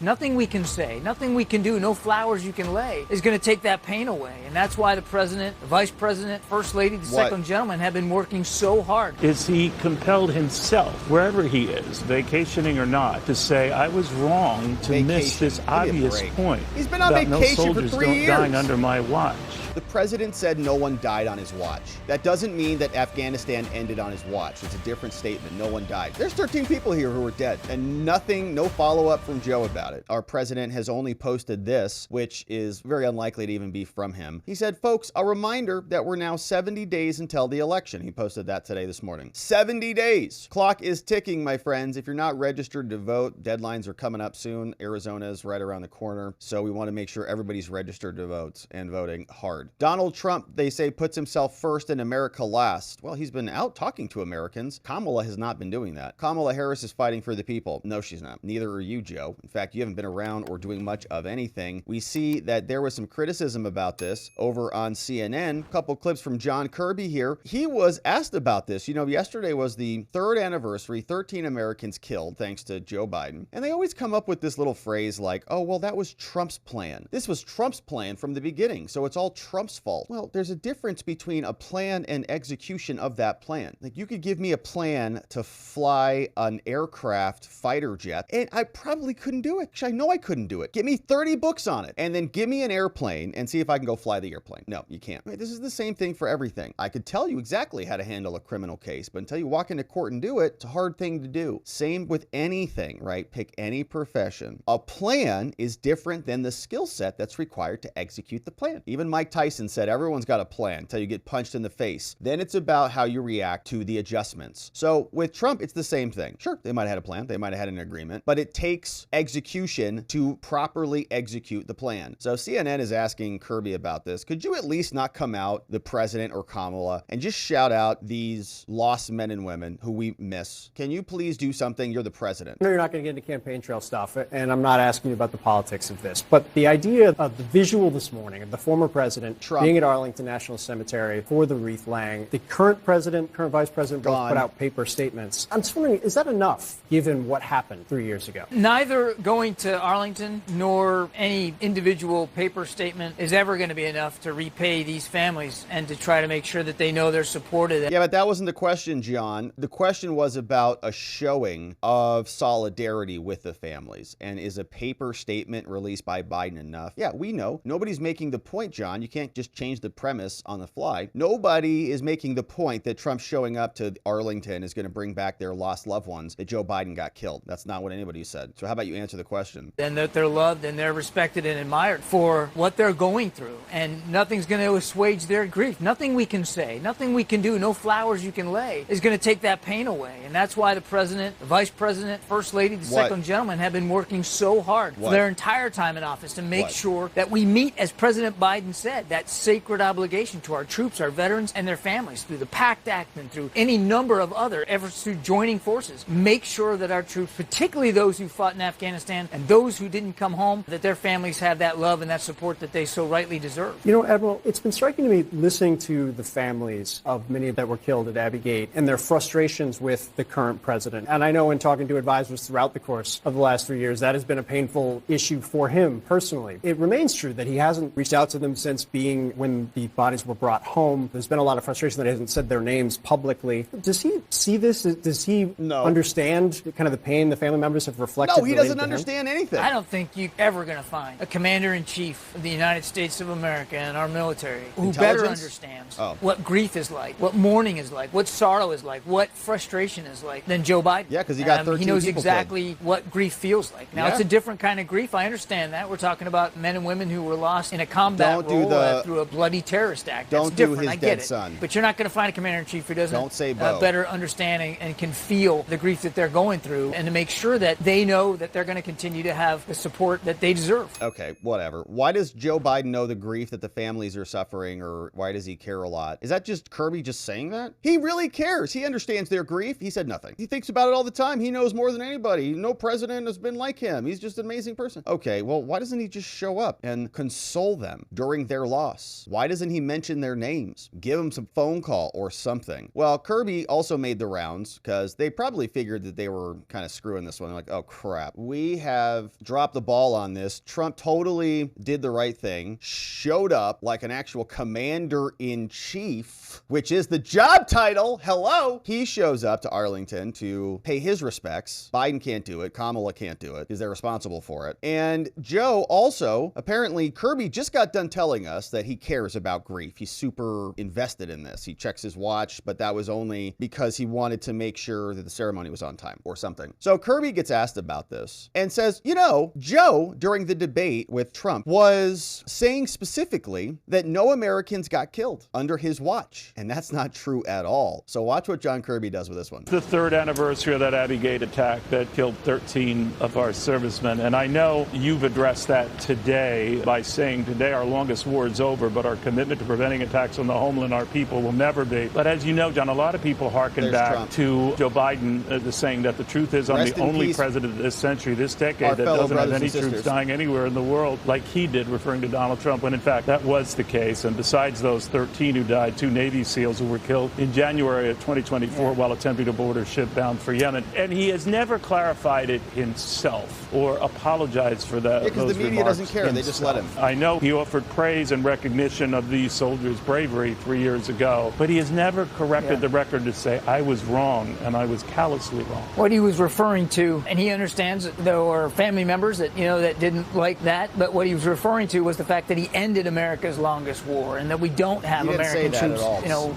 Nothing we can say, nothing we can do, no flowers you can lay is going to take that pain away. And that's why the president, the vice president, first lady, the second gentleman have been working so hard. Is he compelled himself, wherever he is, vacationing or not, to say, I was wrong to miss this obvious point? He's been on vacation for 3 years. No soldiers don't die under my watch. The president said no one died on his watch. That doesn't mean that Afghanistan ended on his watch. It's a different statement. No one died. There's 13 people here who were dead, and nothing, no follow-up from Joe about it. Our president has only posted this, which is very unlikely to even be from him. He said, folks, a reminder that we're now 70 days until the election. He posted that today, this morning. 70 days. Clock is ticking, my friends. If you're not registered to vote, deadlines are coming up soon. Arizona is right around the corner, so we want to make sure everybody's registered to vote and voting hard. Donald Trump, they say, puts himself first and America last. Well, he's been out talking to Americans. Kamala has not been doing that. Kamala Harris is fighting for the people. No, she's not. Neither are you, Joe. In fact, you haven't been around or doing much of anything. We see that there was some criticism about this over on CNN. A couple clips from John Kirby here. He was asked about this. You know, yesterday was the 3rd anniversary, 13 Americans killed thanks to Joe Biden. And they always come up with this little phrase like, oh, well, that was Trump's plan. This was Trump's plan from the beginning, so it's all Trump's fault. Well, there's a difference between a plan and execution of that plan. Like, you could give me a plan to fly an aircraft fighter jet, and I probably couldn't do it. I know I couldn't do it. Give me 30 books on it, and then give me an airplane and see if I can go fly the airplane. No, you can't. I mean, this is the same thing for everything. I could tell you exactly how to handle a criminal case, but until you walk into court and do it, it's a hard thing to do. Same with anything, right? Pick any profession. A plan is different than the skill set that's required to execute the plan. Even Mike Tyson said, everyone's got a plan until you get punched in the face. Then it's about how you react to the adjustments. So with Trump, it's the same thing. Sure, they might have had a plan. They might have had an agreement, but it takes execution to properly execute the plan. So CNN is asking Kirby about this. Could you at least not come out, the president or Kamala, and just shout out these lost men and women who we miss? Can you please do something? You're the president. No, you're not going to get into campaign trail stuff, and I'm not asking you about the politics of this, but the idea of the visual this morning of the former president Trump being at Arlington National Cemetery for the wreath laying, the current president, current vice president both put out paper statements. I'm just wondering, is that enough given what happened 3 years ago? Neither going to Arlington nor any individual paper statement is ever going to be enough to repay these families and to try to make sure that they know they're supported. Yeah, but that wasn't the question, John. The question was about a showing of solidarity with the families. And is a paper statement released by Biden enough? Yeah, we know. Nobody's making the point, John. You can't just change the premise on the fly. Nobody is making the point that Trump showing up to Arlington is going to bring back their lost loved ones, that Joe Biden got killed. That's not what anybody said. So how about you answer the question? And that they're loved and they're respected and admired for what they're going through. And nothing's going to assuage their grief. Nothing we can say, nothing we can do, no flowers you can lay is going to take that pain away. And that's why the president, the vice president, first lady, the second gentleman have been working so hard for their entire time in office to make sure that we meet, as President Biden said, that sacred obligation to our troops, our veterans, and their families through the PACT Act and through any number of other efforts through joining forces. Make sure that our troops, particularly those who fought in Afghanistan and those who didn't come home, that their families have that love and that support that they so rightly deserve. You know, Admiral, it's been striking to me listening to the families of many that were killed at Abbey Gate and their frustrations with the current president. And I know in talking to advisors throughout the course of the last 3 years, that has been a painful issue for him personally. It remains true that he hasn't reached out to them since being when the bodies were brought home. There's been a lot of frustration that he hasn't said their names publicly. Does he see this? Does he understand kind of the pain the family members have reflected? No, he doesn't understand anything. I don't think you're ever going to find a commander-in-chief of the United States of America and our military who better understands what grief is like, what mourning is like, what sorrow is like, what frustration is like than Joe Biden. Yeah, because he got 13 He knows people exactly killed. what grief feels like. Now, it's a different kind of grief. I understand that. We're talking about men and women who were lost in a combat role through a bloody terrorist act. That's different. I get it. Son. But you're not going to find a commander-in-chief who doesn't say better understand and can feel the grief that they're going through, and to make sure that they know that they're going to continue to have the support that they deserve. Okay, whatever. Why does Joe Biden know the grief that the families are suffering, or why does he care a lot? Is that just Kirby just saying that? He really cares. He understands their grief. He said nothing. He thinks about it all the time. He knows more than anybody. No president has been like him. He's just an amazing person. Okay, well, why doesn't he just show up and console them during their loss? Why doesn't he mention their names? Give them some phone call or something. Well, Kirby also made the rounds because they probably figured that they were kind of screwing this one. They're like, oh crap, we have dropped the ball on this. Trump totally did the right thing, showed up like an actual commander-in-chief, which is the job title. Hello. He shows up to Arlington to pay his respects. Biden can't do it. Kamala can't do it because they're responsible for it. And Joe also, apparently Kirby just got done telling us that he cares about grief. He's super invested in this. He checks his watch, but that was only because he wanted to make sure that the ceremony was on time or something. So Kirby gets asked about this and says, you know, Joe, during the debate with Trump, was saying specifically that no Americans got killed under his watch. And that's not true at all. So watch what John Kirby does with this one. The third anniversary of that Abbey Gate attack that killed 13 of our servicemen. And I know you've addressed that today by saying today our longest war is over, but our commitment to preventing attacks on the homeland, our people, will never be. But as you know, John, a lot of people hearken back Trump. To Joe Biden saying that the truth is I'm the only president of this century, this decade, that doesn't have any troops dying anywhere in the world like he did, referring to Donald Trump, when in fact that was the case. And besides those 13 who died, 2 Navy SEALs who were killed in January of 2024 while attempting to board a ship bound for Yemen. And he has never clarified it himself or apologized for that. Yeah, because the media doesn't care. Himself. They just let him. I know he offered praise and recognition of these soldiers' bravery 3 years ago, but he has never corrected the record to say, I was wrong and I was callously wrong. What he was referring to, and he understands that there were family members that, that didn't like that, but what he was referring to was the fact that he ended America's longest war and that we don't have American troops,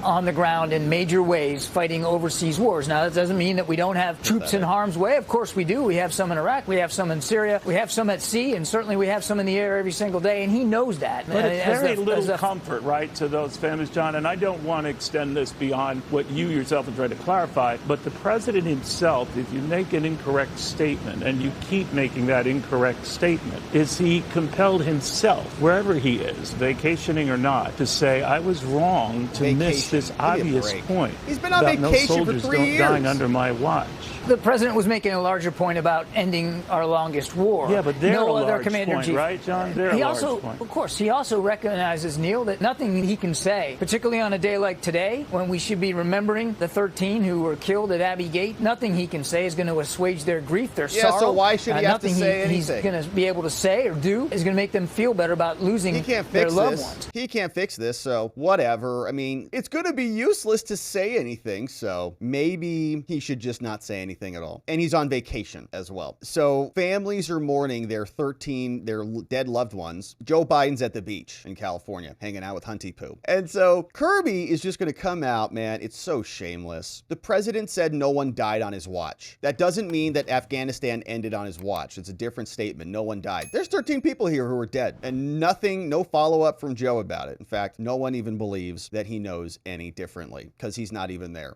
on the ground in major ways fighting overseas wars. Now, that doesn't mean that we don't have troops in harm's way. Of course we do. We have some in Iraq. We have some in Syria. We have some at sea, and certainly we have some in the air every single day, and he knows that. But it's very little comfort, right, to those families, John, and I don't want to extend this beyond what you yourself have tried to clarify, but the president himself, if you make an incorrect statement and you keep making that incorrect statement, is he compelled himself, wherever he is, vacationing or not, to say, I was wrong to miss this obvious point. He's been on vacation for 3 years. Dying under my watch. The president was making a larger point about ending our longest war. Yeah, but they're no a other large commander-in-chief. point, right, John? They're he a also, large point. of course, he also recognizes, Neil, that nothing he can say, particularly on a day like today, when we should be remembering the 13 who were killed at Abbey Gate, nothing he can say is going to assuage their grief, their sorrow. So why should he have to say anything? He's going to be able to say or do is going to make them feel better about losing their loved ones. He can't fix this, so whatever. I mean, it's going to be useless to say anything, so maybe he should just not say anything at all. And he's on vacation as well. So families are mourning their dead loved ones. Joe Biden's at the beach in California hanging out with Hunty Poo. And so Kirby is just going to come out, man. It's so shameless. The president said no one died on his watch. That doesn't mean that Afghanistan ended on his watch. It's a different statement. No one died. There's 13 people here who are dead and no follow-up from Joe about it. In fact, no one even believes that he knows any differently because he's not even there.